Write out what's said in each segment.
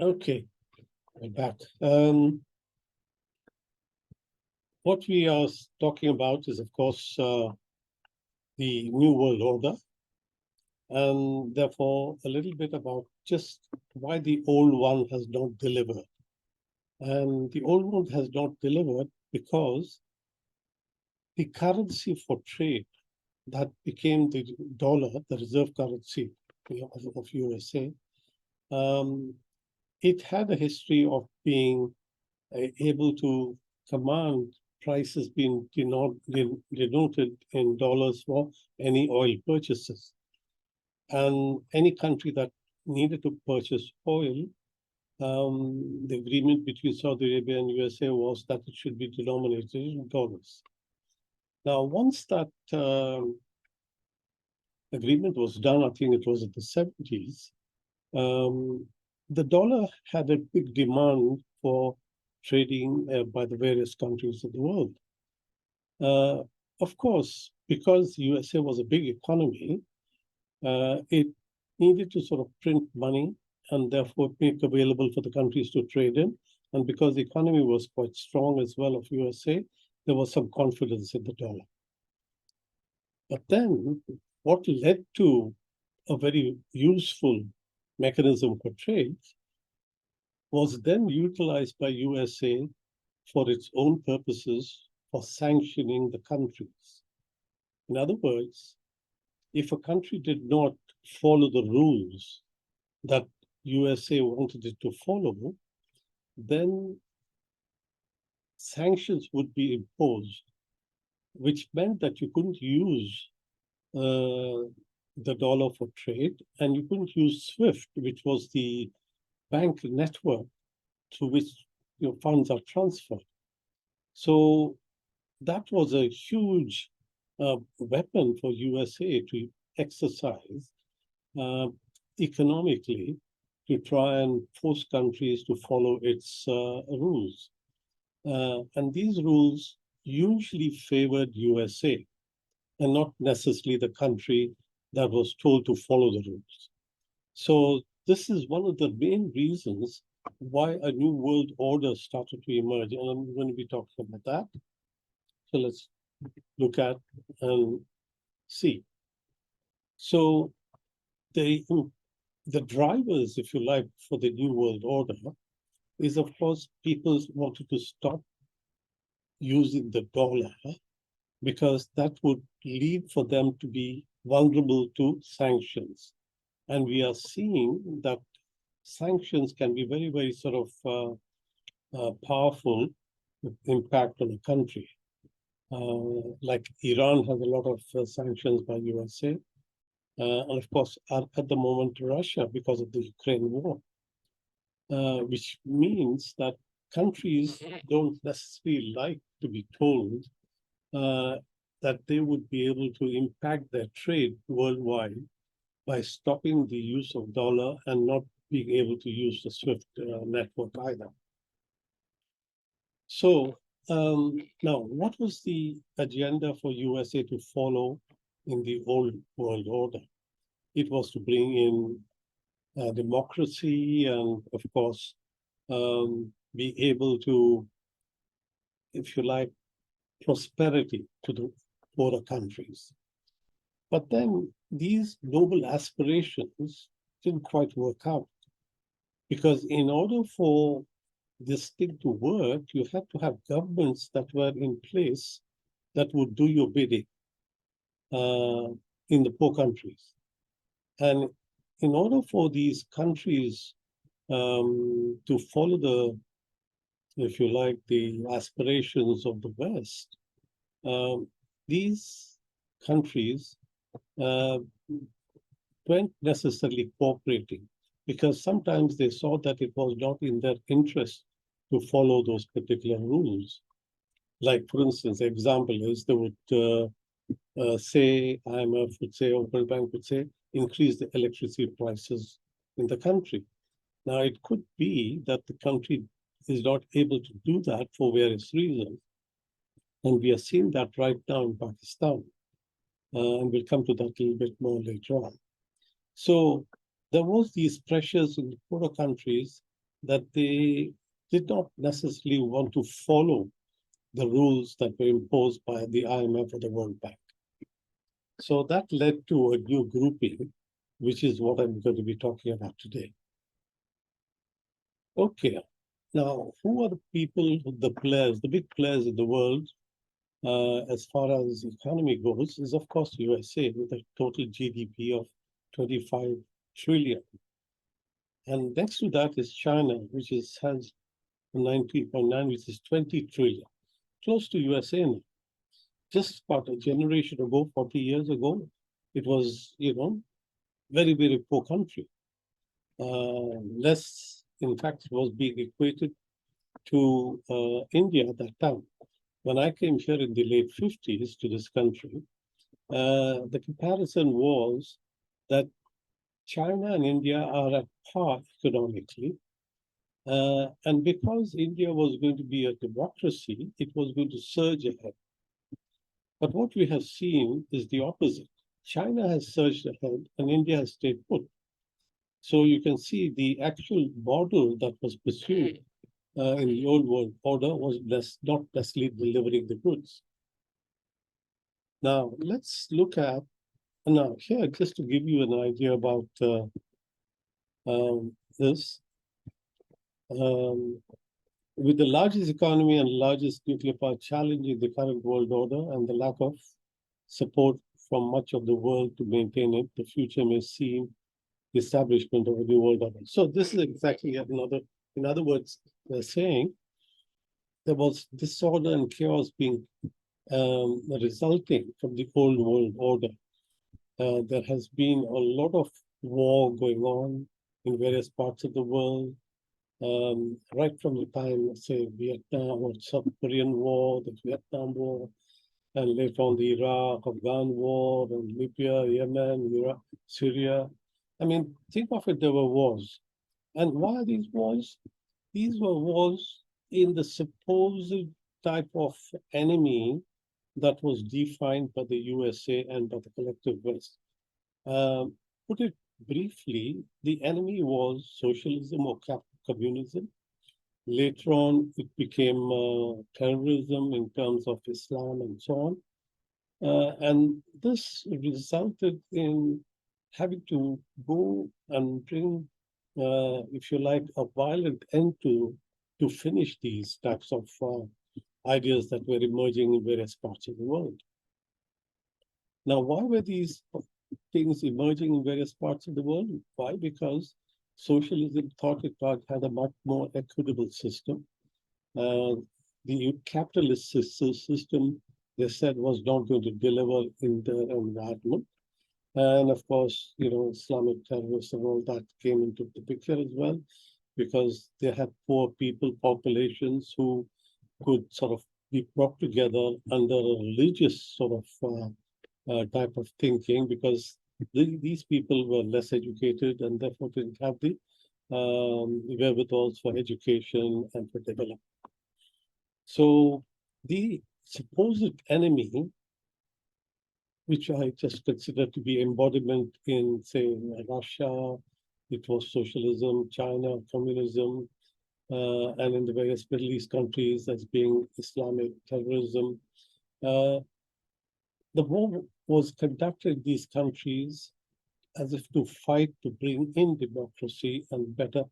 Okay, we're back. What we are talking about is, of course, the New World Order, and therefore a little bit about just why the old one has not delivered. And the old one has not delivered because the currency for trade that became the dollar, the reserve currency of USA, it had a history of being able to command prices being denoted in dollars for any oil purchases. And any country that needed to purchase oil, the agreement between Saudi Arabia and USA was that it should be denominated in dollars. Now, once that agreement was done, I think it was in the 70s, the dollar had a big demand for trading by the various countries of the world. Of course, because USA was a big economy, it needed to sort of print money and therefore make available for the countries to trade in. And because the economy was quite strong as well of USA, there was some confidence in the dollar. But then what led to a very useful mechanism for trade was then utilized by USA for its own purposes for sanctioning the countries. In other words, if a country did not follow the rules that USA wanted it to follow, then sanctions would be imposed, which meant that you couldn't use the dollar for trade, and you couldn't use SWIFT, which was the bank network through which your funds are transferred. So that was a huge weapon for USA to exercise economically to try and force countries to follow its rules. And these rules usually favored USA and not necessarily the country that was told to follow the rules. So this is one of the main reasons why a new world order started to emerge. And I'm going to be talking about that. So let's look at and see. So the drivers, if you like, for the new world order is, of course, people wanted to stop using the dollar because that would lead for them to be vulnerable to sanctions. And we are seeing that sanctions can be very, very sort of powerful impact on a country. Like Iran has a lot of sanctions by USA. And of course, at the moment, Russia, because of the Ukraine war, which means that countries don't necessarily like to be told that they would be able to impact their trade worldwide by stopping the use of dollar and not being able to use the SWIFT network either. So now, what was the agenda for USA to follow in the old world order? It was to bring in democracy and, of course, be able to, if you like, prosperity to the poorer countries. But then these noble aspirations didn't quite work out, because in order for this thing to work, you had to have governments that were in place that would do your bidding in the poor countries. And in order for these countries to follow the, if you like, the aspirations of the West, these countries weren't necessarily cooperating, because sometimes they saw that it was not in their interest to follow those particular rules. Like, for instance, the example is they would say, IMF would say, or World Bank would say, increase the electricity prices in the country. Now, it could be that the country is not able to do that for various reasons. And we are seeing that right now in Pakistan. And we'll come to that a little bit more later on. So there was these pressures in the poorer countries that they did not necessarily want to follow the rules that were imposed by the IMF or the World Bank. So that led to a new grouping, which is what I'm going to be talking about today. Okay, now who are the people, the players, the big players in the world as far as the economy goes is, of course, USA with a total GDP of 25 trillion. And next to that is China, which has 19.9, which is 20 trillion, close to USA now. Just about a generation ago, 40 years ago, it was, very, very poor country. Less, in fact, was being equated to India at that time. When I came here in the late 50s to this country, the comparison was that China and India are at par economically. And because India was going to be a democracy, it was going to surge ahead. But what we have seen is the opposite. China has surged ahead and India has stayed put. So you can see the actual model that was pursued in the old world order was not necessarily delivering the goods. Now, let's look at, now here, just to give you an idea about this. With the largest economy and largest nuclear power challenging the current world order and the lack of support from much of the world to maintain it, the future may seem the establishment of a new world order. So this is exactly another, in other words, they're saying there was disorder and chaos being resulting from the old world order. There has been a lot of war going on in various parts of the world. Right from the time, let's say, Vietnam or South Korean War, the Vietnam War, and later on the Iraq, Afghan War, and Libya, Yemen, Iraq, Syria. I mean, think of it, there were wars. And why are these wars? These were wars in the supposed type of enemy that was defined by the USA and by the collective West. Put it briefly, the enemy was socialism or communism. Later on, it became terrorism in terms of Islam and so on. And this resulted in having to go and bring, if you like, a violent end to finish these types of ideas that were emerging in various parts of the world. Now, why were these things emerging in various parts of the world? Why? Because socialism thought it had a much more equitable system. The capitalist system, they said, was not going to deliver in the environment. And of course, Islamic terrorists and all that came into the picture as well, because they had poor people, populations who could sort of be brought together under a religious sort of type of thinking, because these people were less educated and therefore didn't have the wherewithals for education and for development. So the supposed enemy, which I just consider to be embodiment in, say, Russia, it was socialism, China, communism, and in the various Middle East countries as being Islamic terrorism. The war was conducted in these countries as if to fight to bring in democracy and better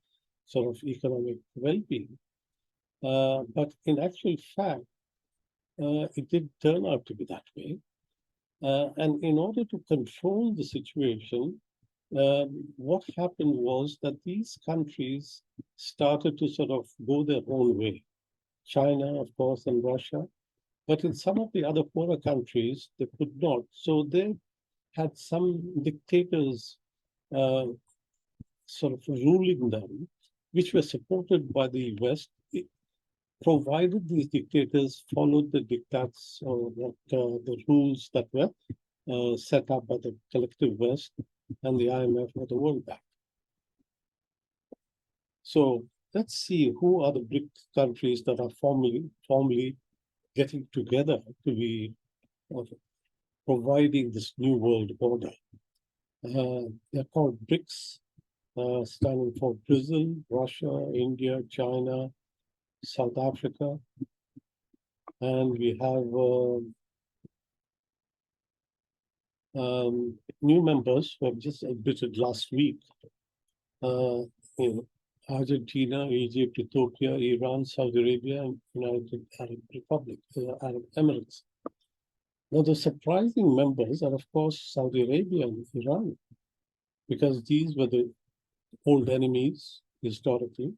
sort of economic well-being. But in actual fact, it did turn out to be that way. And in order to control the situation, what happened was that these countries started to sort of go their own way. China, of course, and Russia. But in some of the other poorer countries, they could not. So they had some dictators sort of ruling them, which were supported by the West, provided these dictators followed the diktats or the rules that were set up by the collective West and the IMF or the World Bank. So let's see who are the BRICS countries that are formally getting together to be providing this new world order. They're called BRICS, standing for Brazil, Russia, India, China, South Africa, and we have new members who have just admitted last week. Argentina, Egypt, Ethiopia, Iran, Saudi Arabia, and United Arab Republic, Arab Emirates. Now, the surprising members are, of course, Saudi Arabia and Iran, because these were the old enemies historically.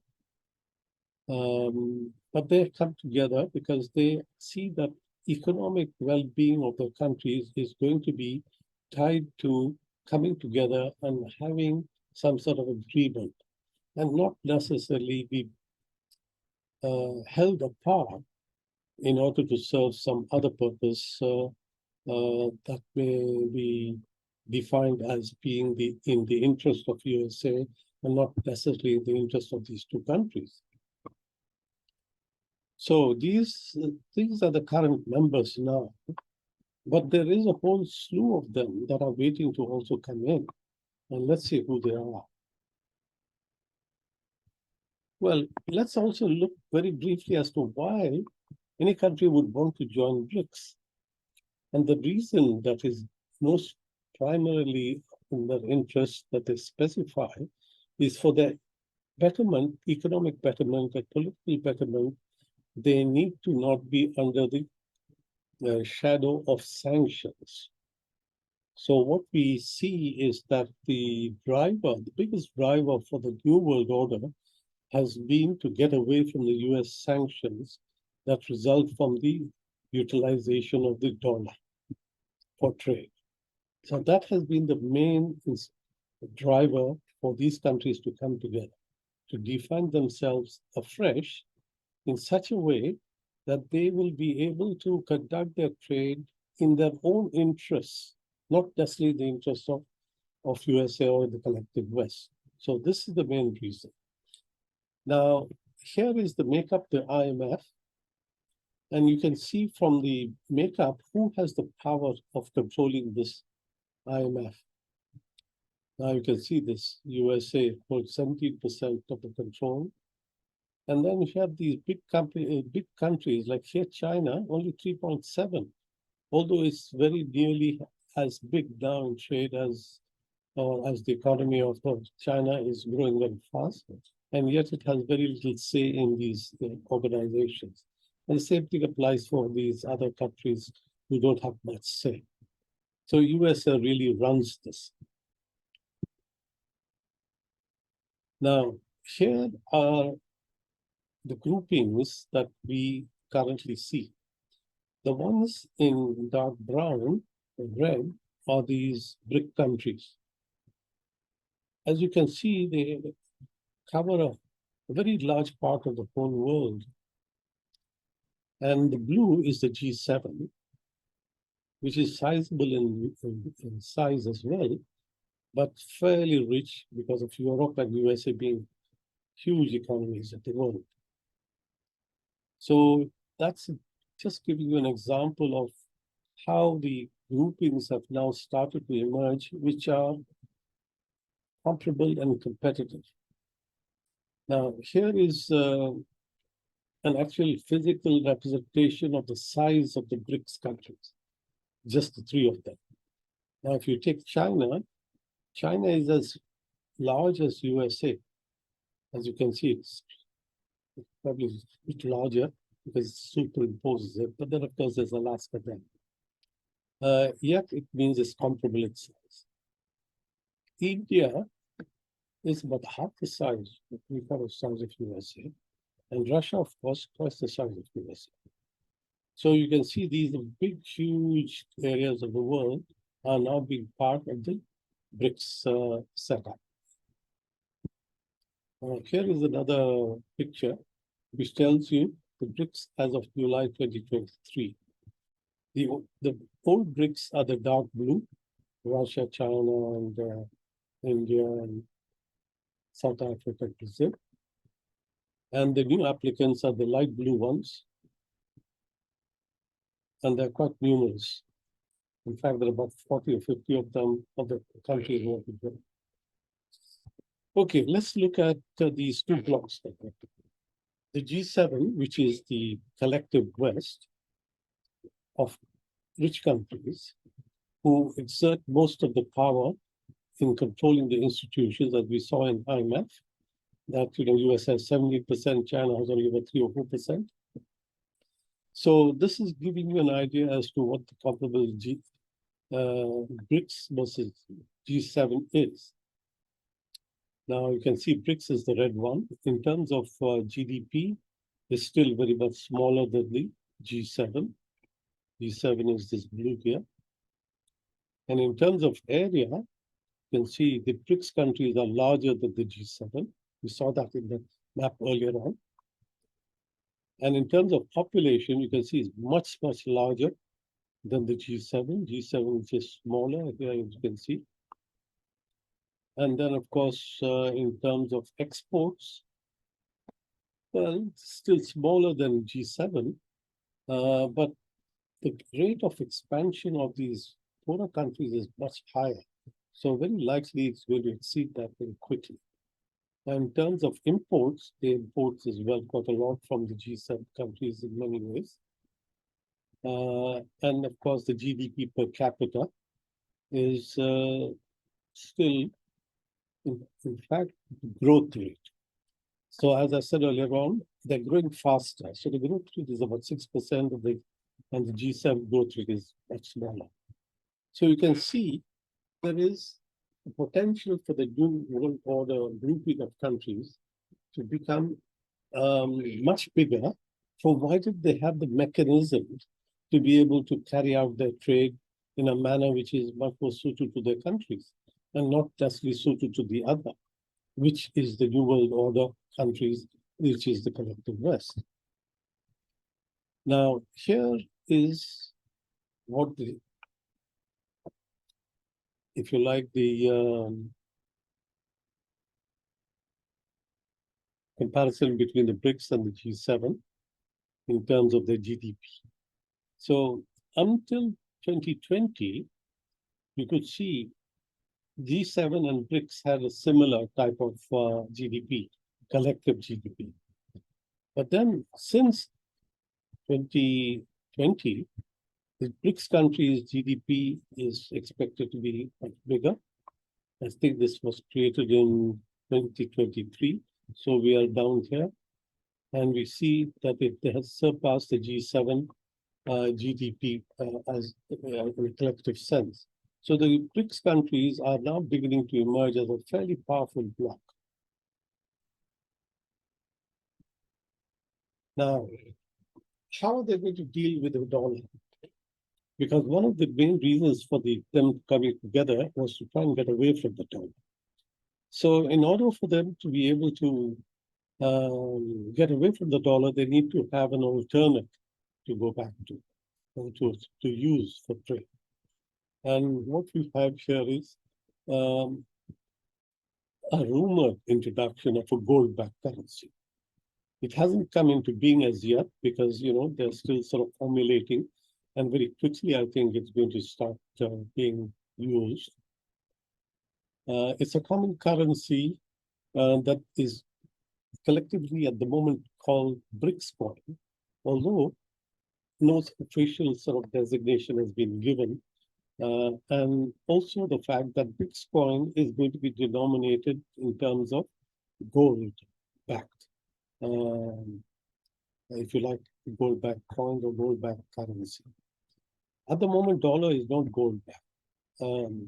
But they have come together because they see that economic well-being of their countries is going to be tied to coming together and having some sort of agreement, and not necessarily be held apart in order to serve some other purpose that may be defined as being in the interest of USA and not necessarily in the interest of these two countries. So these are the current members now, but there is a whole slew of them that are waiting to also come in, and let's see who they are. Well, let's also look very briefly as to why any country would want to join BRICS. And the reason that is most primarily in their interest that they specify is for their betterment, economic betterment, and political betterment. They need to not be under the shadow of sanctions. So what we see is that the biggest driver for the New World Order has been to get away from the US sanctions that result from the utilization of the dollar for trade. So that has been the main driver for these countries to come together, to define themselves afresh in such a way that they will be able to conduct their trade in their own interests, not necessarily the interests of USA or the collective West. So this is the main reason. Now, here is the makeup, the IMF, and you can see from the makeup who has the power of controlling this IMF. Now you can see this, USA holds 17% of the control. And then you have these big countries like here, China, only 3.7, although it's very nearly as big now in trade as the economy of China is growing very fast. And yet it has very little say in these organizations. And the same thing applies for these other countries who don't have much say. So USA really runs this. Now, here are the groupings that we currently see. The ones in dark brown and red are these BRIC countries. As you can see, they cover a very large part of the whole world. And the blue is the G7, which is sizable in size as well, but fairly rich because of Europe and USA being huge economies of the world. So that's just giving you an example of how the groupings have now started to emerge, which are comparable and competitive. Now, here is an actual physical representation of the size of the BRICS countries, just the three of them. Now, if you take China, China is as large as USA. As you can see, it's probably a bit larger because it superimposes it, but then of course there's Alaska then. Yet it means it's comparable in size. India is about half the size, the size of USA, and Russia, of course, twice the size of USA. So you can see these big, huge areas of the world are now being part of the BRICS setup. Here is another picture which tells you the BRICS as of July 2023. The old BRICS are the dark blue, Russia, China, and India, and South Africa, Brazil. And the new applicants are the light blue ones. And they're quite numerous. In fact, there are about 40 or 50 of them, of the countries working here. Okay, let's look at these two blocks. The G7, which is the collective West of rich countries who exert most of the power in controlling the institutions, as we saw in IMF, that US has 70%, China has only about 3 or 4%. So this is giving you an idea as to what the comparable BRICS versus G7 is. Now you can see BRICS is the red one. In terms of GDP, it's still very much smaller than the G7. G7 is this blue here. And in terms of area, you can see the BRICS countries are larger than the G7. We saw that in the map earlier on. And in terms of population, you can see it's much, much larger than the G7. G7 is just smaller here, as you can see. And then, of course, in terms of exports, well, still smaller than G7, but the rate of expansion of these poorer countries is much higher. So very likely it's going to exceed that very quickly. And in terms of imports, the imports as well quite a lot from the G7 countries in many ways. And of course, the GDP per capita is still, in fact, growth rate. So as I said earlier on, they're growing faster. So the growth rate is about 6% of and the G7 growth rate is much smaller. So you can see there is a potential for the new world order grouping of countries to become much bigger, provided they have the mechanisms to be able to carry out their trade in a manner which is much more suited to their countries and not justly suited to the other, which is the New World Order countries, which is the collective West. Now, here is what the, if you like, the comparison between the BRICS and the G7 in terms of their GDP. So until 2020, you could see G7 and BRICS had a similar type of GDP, collective GDP. But then since 2020, the BRICS countries' GDP is expected to be much bigger. I think this was created in 2023. So we are down here. And we see that it has surpassed the G7 GDP as in a collective sense. So the BRICS countries are now beginning to emerge as a fairly powerful bloc. Now, how are they going to deal with the dollar? Because one of the main reasons for them coming together was to try and get away from the dollar. So in order for them to be able to get away from the dollar, they need to have an alternate to go back to use for trade. And what we have here is a rumored introduction of a gold-backed currency. It hasn't come into being as yet because, they're still sort of formulating. And very quickly, I think it's going to start being used. It's a common currency that is collectively at the moment called BRICS coin, although no official sort of designation has been given. And also the fact that BRICS coin is going to be denominated in terms of gold-backed. If you like, gold-backed coins or gold-backed currency. At the moment, dollar is not gold-backed.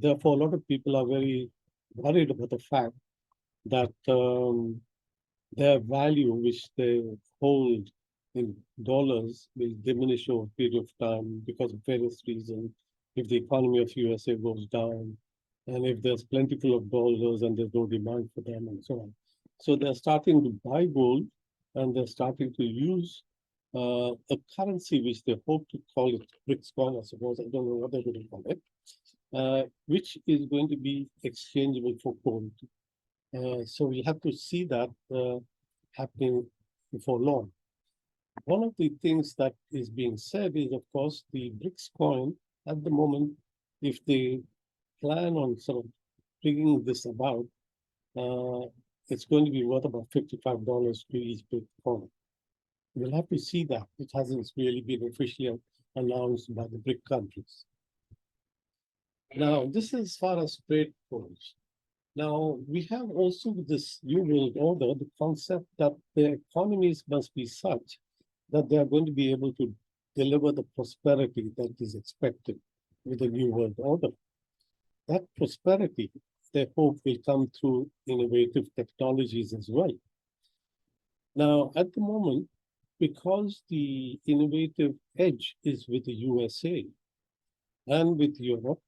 Therefore, a lot of people are very worried about the fact that their value, which they hold in dollars, will diminish over a period of time because of various reasons. If the economy of USA goes down, and if there's plentiful of dollars and there's no demand for them, and so on. So they're starting to buy gold, and they're starting to use a currency which they hope to call it BRICS coin, I suppose. I don't know what they're going to call it, which is going to be exchangeable for gold. So we have to see that happening before long. One of the things that is being said is, of course, the BRICS coin at the moment, if they plan on sort of bringing this about, it's going to be worth about $55 to each Bitcoin. We'll have to see that. It hasn't really been officially announced by the BRIC countries. Now, this is as far as trade goes. Now, we have also this new world order, the concept that the economies must be such that they are going to be able to deliver the prosperity that is expected with the new world order. That prosperity, they hope, will come through innovative technologies as well. Now, at the moment, because the innovative edge is with the USA and with Europe,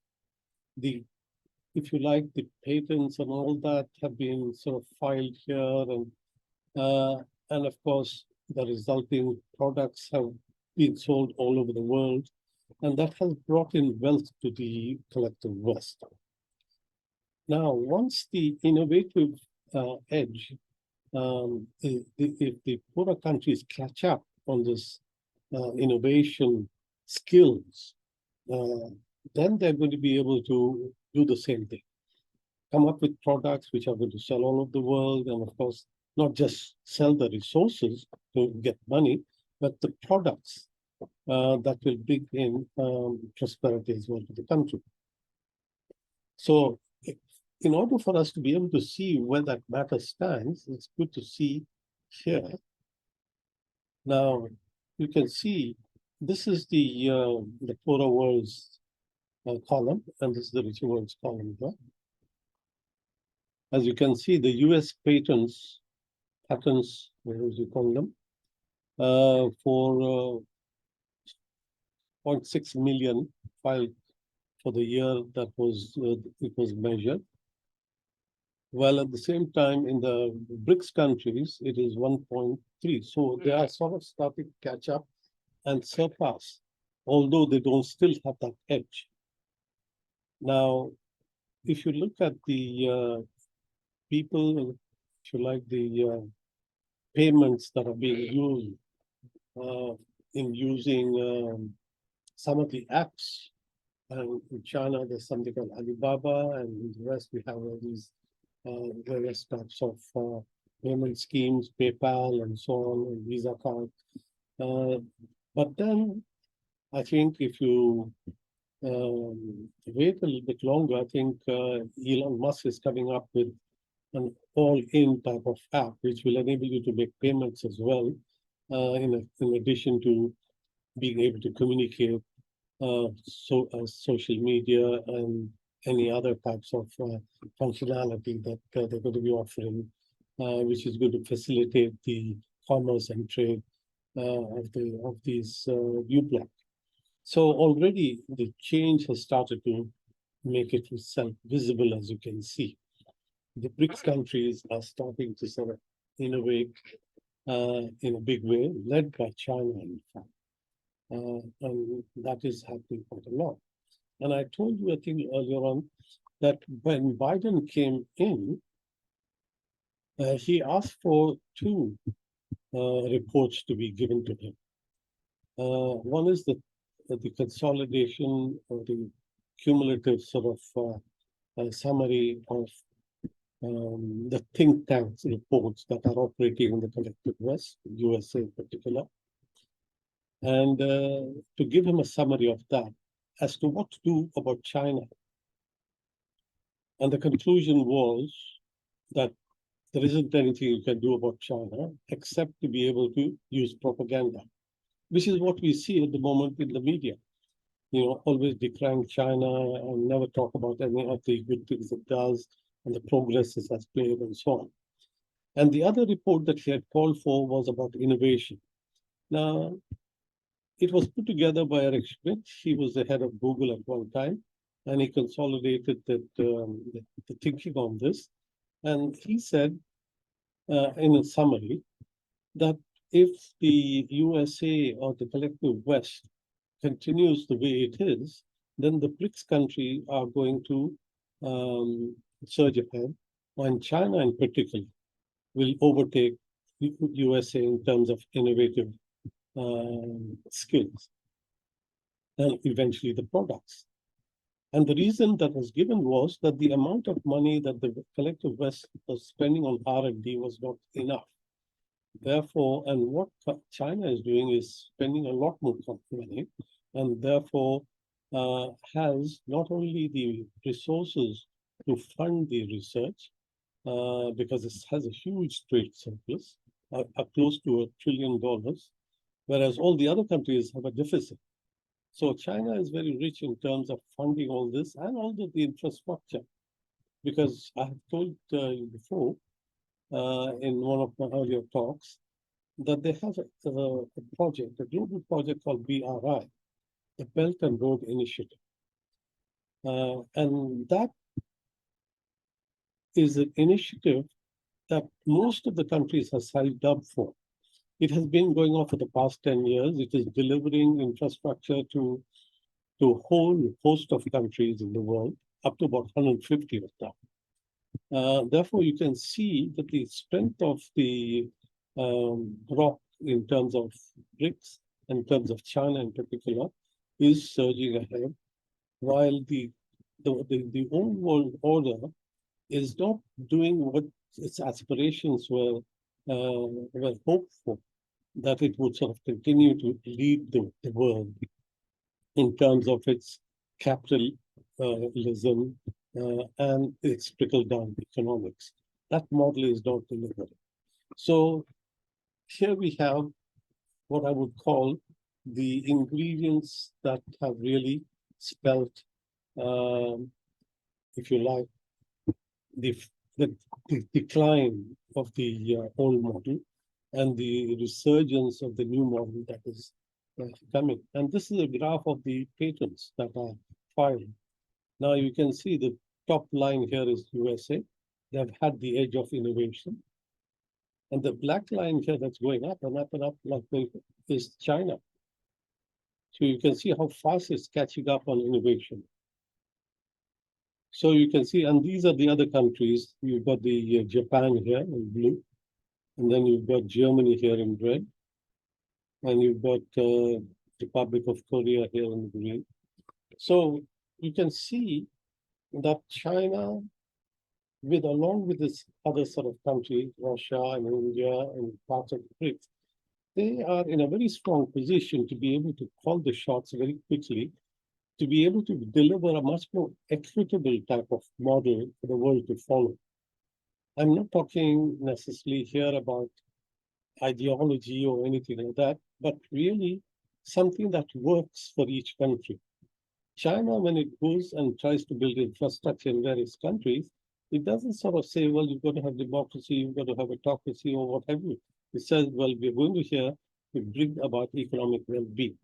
if you like, the patents and all that have been sort of filed here, and of course, the resulting products have been sold all over the world, and that has brought in wealth to the collective West. Now, once the innovative edge, if the poorer countries catch up on this innovation skills, then they're going to be able to do the same thing. Come up with products which are going to sell all over the world, and of course, not just sell the resources to get money, but the products that will bring in prosperity as well to the country. So in order for us to be able to see where that matter stands, it's good to see here. Now, you can see this is the poorer world's column, and this is the richer world's column here. As you can see, the US patents, whatever you call them, for 0.6 million filed for the year that it was measured. While at the same time, in the BRICS countries, it is 1.3. So they are sort of starting to catch up and surpass, although they don't still have that edge. Now, if you look at the people, if you like, the payments that are being used in using some of the apps. And in China, there's something called Alibaba, and in the West, we have all these various types of payment schemes, PayPal, and so on, and Visa card. But then, I think if you wait a little bit longer, I think Elon Musk is coming up with an all-in type of app, which will enable you to make payments as well, in addition to being able to communicate social media and any other types of functionality that they're going to be offering, which is going to facilitate the commerce and trade of these new blocs. So already the change has started to make itself visible, as you can see. The BRICS countries are starting to sort of innovate in a big way, led by China, in fact. And that is happening quite a lot. And I told you, I think, earlier on, that when Biden came in, he asked for two reports to be given to him. One is the consolidation or the cumulative sort of summary of the think tanks reports that are operating in the collective West, USA in particular, and to give him a summary of that as to what to do about China. And the conclusion was that there isn't anything you can do about China except to be able to use propaganda, which is what we see at the moment in the media. You know, always decrying China and never talk about any of the good things it does and the progress it has made and so on. And the other report that he had called for was about innovation. Now, it was put together by Eric Schmidt. He was the head of Google at one time, and he consolidated the thinking on this. And he said, in a summary, that if the USA or the collective West continues the way it is, then the BRICS countries are going to surge ahead, and China in particular will overtake USA in terms of innovative skills and eventually the products. And the reason that was given was that the amount of money that the collective West was spending on R&D was not enough. Therefore, and what China is doing is spending a lot more money, and therefore has not only the resources to fund the research, because it has a huge trade surplus, close to $1 trillion, whereas all the other countries have a deficit. So China is very rich in terms of funding all this and also the infrastructure, because I have told you before in one of my earlier talks that they have a project, a global project called BRI, the Belt and Road Initiative. And that is an initiative that most of the countries have signed up for. It has been going on for the past 10 years. It is delivering infrastructure to a whole host of countries in the world, up to about 150 of them. Therefore, you can see that the strength of the bloc in terms of BRICS, in terms of China in particular, is surging ahead, while the old world order is not doing what its aspirations were hoped for, that it would sort of continue to lead the world in terms of its capitalism and its trickle-down economics. That model is not delivered. So here we have what I would call the ingredients that have really spelt, if you like, the decline of the old model and the resurgence of the new model that is coming. And this is a graph of the patents that are filed. Now you can see the top line here is USA. They've had the edge of innovation. And the black line here that's going up and up and up like is China. So you can see how fast it's catching up on innovation. So you can see, and these are the other countries. You've got the Japan here in blue, and then you've got Germany here in red, and you've got Republic of Korea here in green. So you can see that China, along with this other sort of countries, Russia and India and parts of the BRICS, they are in a very strong position to be able to call the shots very quickly, to be able to deliver a much more equitable type of model for the world to follow. I'm not talking necessarily here about ideology or anything like that, but really something that works for each country. China, when it goes and tries to build infrastructure in various countries, it doesn't sort of say, well, you've got to have democracy, you've got to have autocracy, or what have you. It says, well, we're going to here to bring about economic well-being.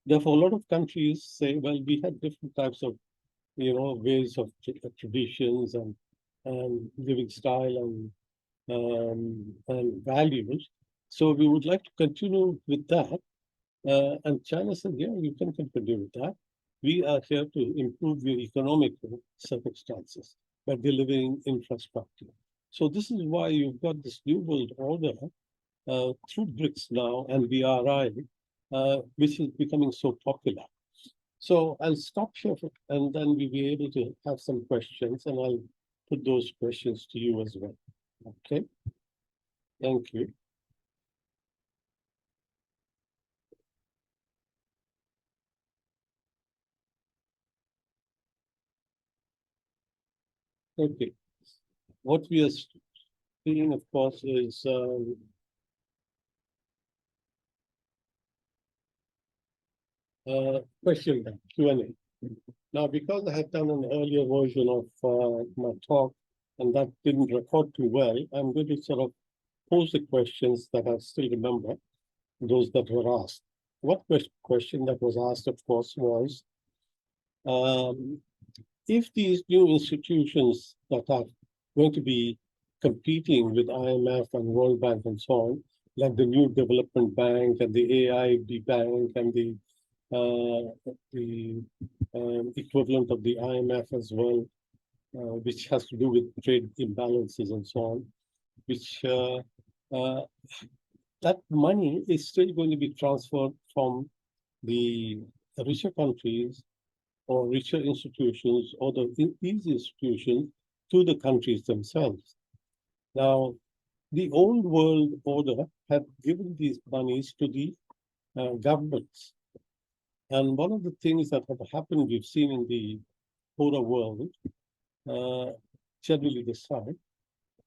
Therefore, a lot of countries say, well, we had different types of, ways of traditions and living style and values. So we would like to continue with that. And China said, yeah, you can continue with that. We are here to improve your economic circumstances by delivering infrastructure. So this is why you've got this new world order through BRICS now and BRI, which is becoming so popular. So I'll stop here and then we'll be able to have some questions, and I'll put those questions to you as well. Okay. Thank you. Okay. What we are seeing, of course, is question Q&A. Now, because I had done an earlier version of my talk and that didn't record too well, I'm going to sort of pose the questions that I still remember, those that were asked. What question that was asked, of course, was if these new institutions that are going to be competing with IMF and World Bank and so on, like the New Development Bank and the AIB Bank and the equivalent of the IMF as well, which has to do with trade imbalances and so on, which that money is still going to be transferred from the richer countries or richer institutions or these institutions to the countries themselves. Now, the old world order had given these monies to the governments. And one of the things that have happened, we've seen in the poorer world, uh, generally the South,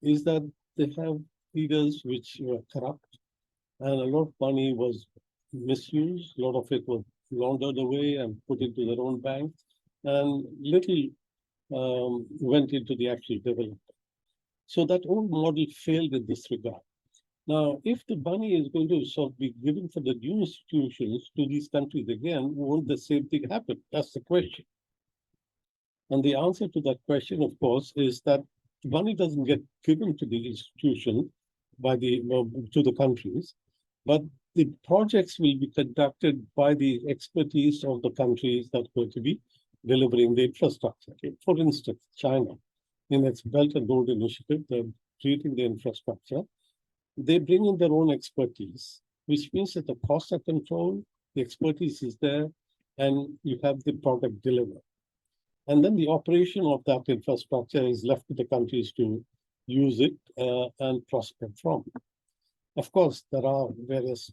is that they have leaders which were corrupt, and a lot of money was misused. A lot of it was laundered away and put into their own banks, and little went into the actual development. So that old model failed in this regard. Now, if the money is going to sort of be given for the new institutions to these countries again, won't the same thing happen? That's the question. And the answer to that question, of course, is that money doesn't get given to the institution by to the countries, but the projects will be conducted by the expertise of the countries that are going to be delivering the infrastructure. For instance, China, in its Belt and Road Initiative, they're creating the infrastructure. They bring in their own expertise, which means that the costs are controlled, the expertise is there, and you have the product delivered. And then the operation of that infrastructure is left to the countries to use it and prosper from. Of course, there are various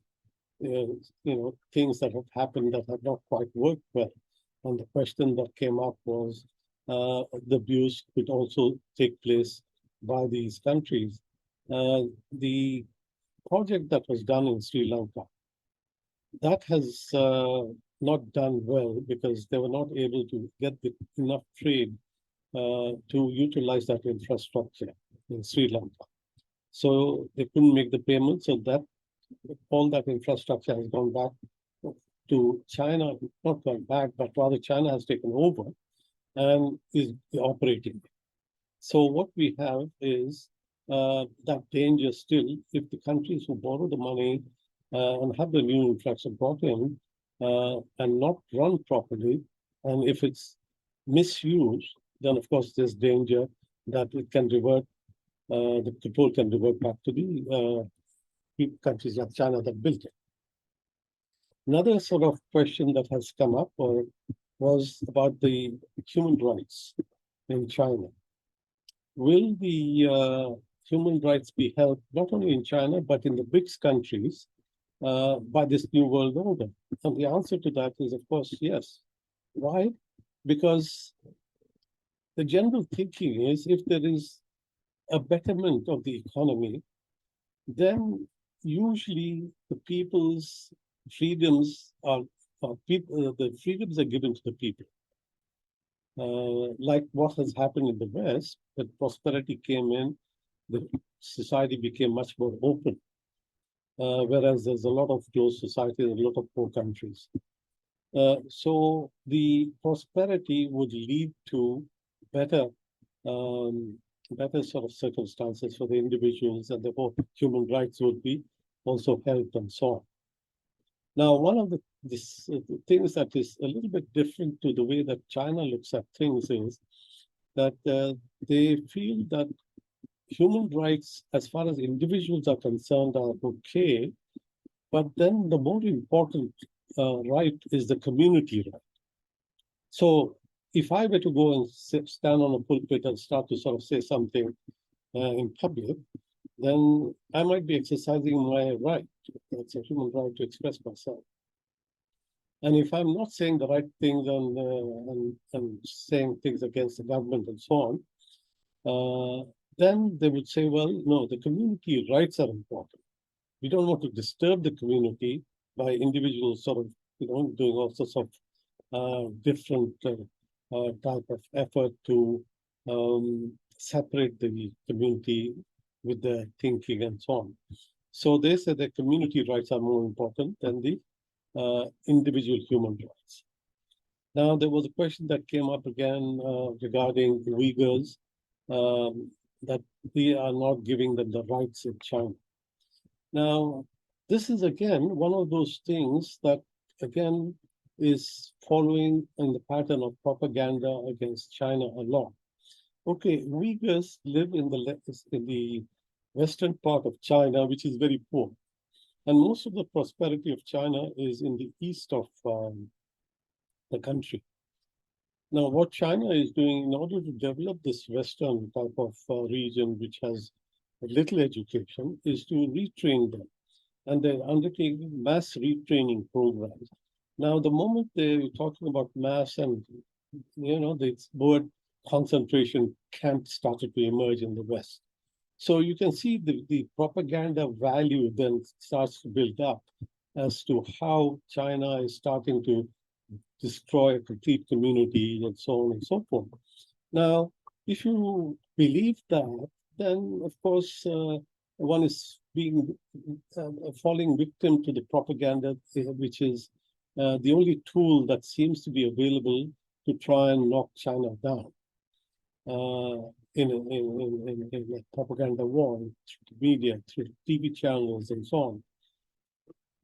things that have happened that have not quite worked well. And the question that came up was the abuse could also take place by these countries. The project that was done in Sri Lanka, that has not done well because they were not able to get enough trade to utilize that infrastructure in Sri Lanka. So they couldn't make the payment, so that all that infrastructure has gone back to China, not gone back, but rather China has taken over and is operating. So what we have is that danger still, if the countries who borrow the money and have the new infrastructure brought in and not run properly, and if it's misused, then of course there's danger that it can revert, the control can revert back to the countries like China that built it. Another sort of question that has come up was about the human rights in China. Will the human rights be held not only in China, but in the BRICS countries by this new world order? And the answer to that is, of course, yes. Why? Because the general thinking is if there is a betterment of the economy, then usually the people's freedoms the freedoms are given to the people. Like what has happened in the West, that prosperity came in, the society became much more open, whereas there's a lot of closed society in a lot of poor countries. So the prosperity would lead to better sort of circumstances for the individuals, and therefore human rights would be also helped and so on. Now, one of the things that is a little bit different to the way that China looks at things is that they feel that human rights, as far as individuals are concerned, are okay, but then the more important right is the community right. So if I were to go and stand on a pulpit and start to sort of say something in public, then I might be exercising my right. It's a human right to express myself. And if I'm not saying the right things and saying things against the government and so on, then they would say, well, no, the community rights are important. We don't want to disturb the community by individuals sort of, doing all sorts of different type of effort to separate the community with their thinking and so on. So they say that community rights are more important than the individual human rights. Now, there was a question that came up again regarding Uyghurs, that we are not giving them the rights in China. Now, this is again one of those things that again is following in the pattern of propaganda against China a lot. Okay, Uyghurs live in the western part of China, which is very poor. And most of the prosperity of China is in the east of the country. Now, what China is doing in order to develop this Western type of region, which has little education, is to retrain them. And they're undertaking mass retraining programs. Now, the moment they're talking about mass and, this word concentration camp started to emerge in the West. So you can see the propaganda value then starts to build up as to how China is starting to destroy a complete community and so on and so forth. Now, if you believe that, then of course one is being falling victim to the propaganda, which is the only tool that seems to be available to try and knock China down in a propaganda war through the media, through TV channels, and so on.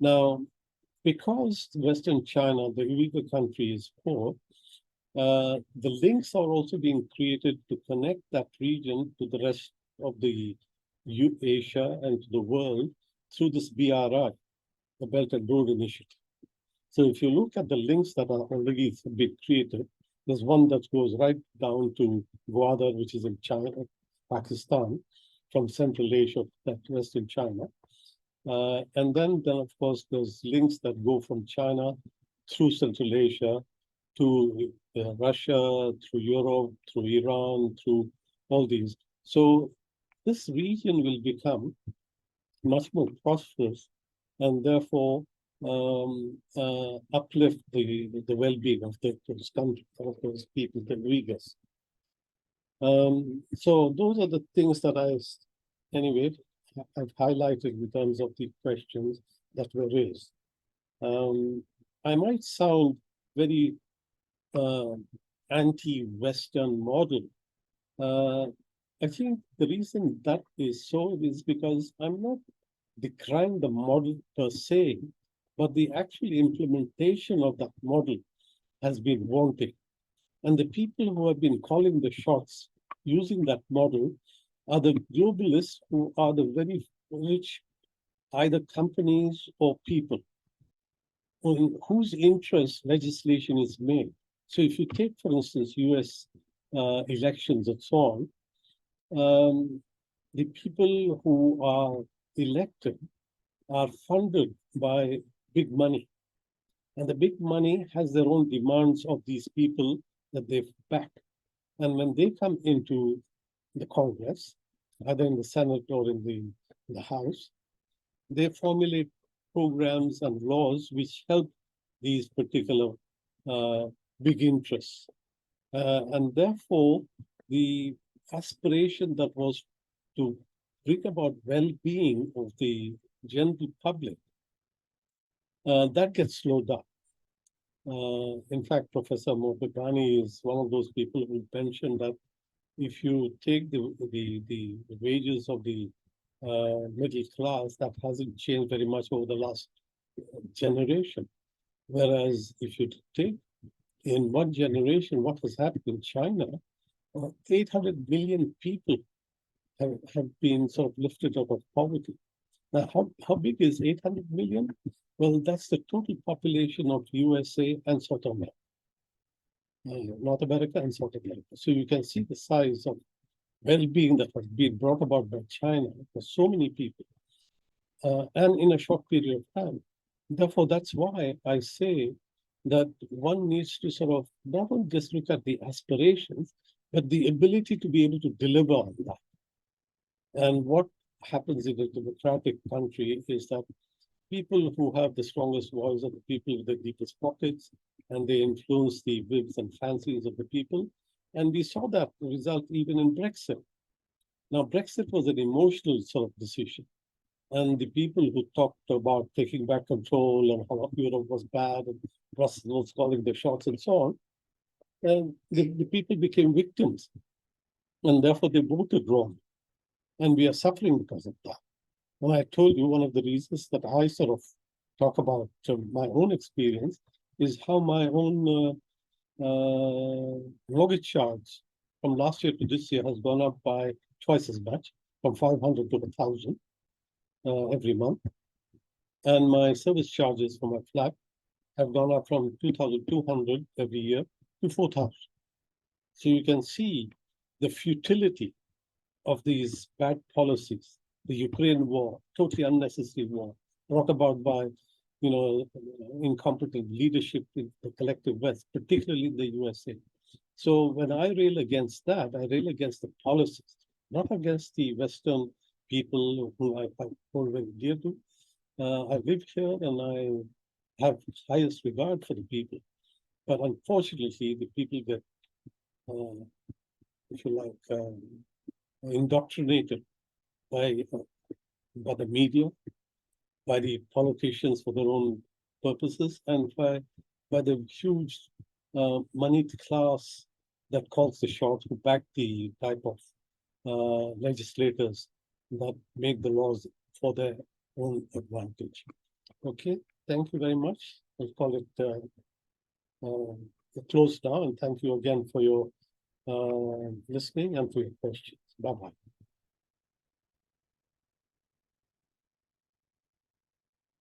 Now, because Western China, the Uyghur country, is poor, the links are also being created to connect that region to the rest of the Asia and to the world through this BRI, the Belt and Road Initiative. So if you look at the links that are already being created, there's one that goes right down to Gwadar, which is in China, Pakistan, from Central Asia, that Western China. And then, of course, there's links that go from China through Central Asia to Russia, through Europe, through Iran, through all these. So this region will become much more prosperous and therefore uplift the well-being of those countries, of those people, the Uyghurs. So those are the things that anyway, I've highlighted in terms of the questions that were raised. I might sound very anti-Western model. I think the reason that is so is because I'm not decrying the model per se, but the actual implementation of that model has been wanting. And the people who have been calling the shots using that model are the globalists who are the very rich, either companies or people, in whose interest legislation is made. So if you take, for instance, US elections and so on, the people who are elected are funded by big money. And the big money has their own demands of these people that they've backed. And when they come into the Congress, either in the Senate or in the House, they formulate programs and laws which help these particular big interests. And therefore, the aspiration that was to bring about well-being of the general public, that gets slowed down. In fact, Professor Mobagani is one of those people who mentioned that if you take the wages of the middle class, that hasn't changed very much over the last generation. Whereas if you take in one generation what has happened in China, 800 million people have been sort of lifted out of poverty. Now, how big is 800 million? Well, that's the total population of USA and South America, North America and South America. So you can see the size of well-being that has been brought about by China for so many people, and in a short period of time. Therefore, that's why I say that one needs to sort of not only just look at the aspirations, but the ability to be able to deliver on that. And what happens in a democratic country is that people who have the strongest voice are the people with the deepest pockets, and they influence the whims and fancies of the people. And we saw that result even in Brexit. Now, Brexit was an emotional sort of decision. And the people who talked about taking back control and how Europe was bad and Brussels was calling the shots and so on, and the people became victims. And therefore, they voted wrong. And we are suffering because of that. And I told you one of the reasons that I sort of talk about my own experience is how my own mortgage charge from last year to this year has gone up by twice as much, from 500 to 1,000 every month. And my service charges for my flat have gone up from 2,200 every year to 4,000. So you can see the futility of these bad policies. The Ukraine war, totally unnecessary war, brought about by, incompetent leadership in the collective West, particularly in the USA. So when I rail against that, I rail against the policies, not against the Western people who I hold very dear to. I live here and I have highest regard for the people. But unfortunately, the people get, if you like, indoctrinated by the media, by the politicians for their own purposes, and by the huge moneyed class that calls the shots, who back the type of legislators that make the laws for their own advantage. Okay, thank you very much. I'll call it closed now, and thank you again for your listening and for your questions. Bye-bye.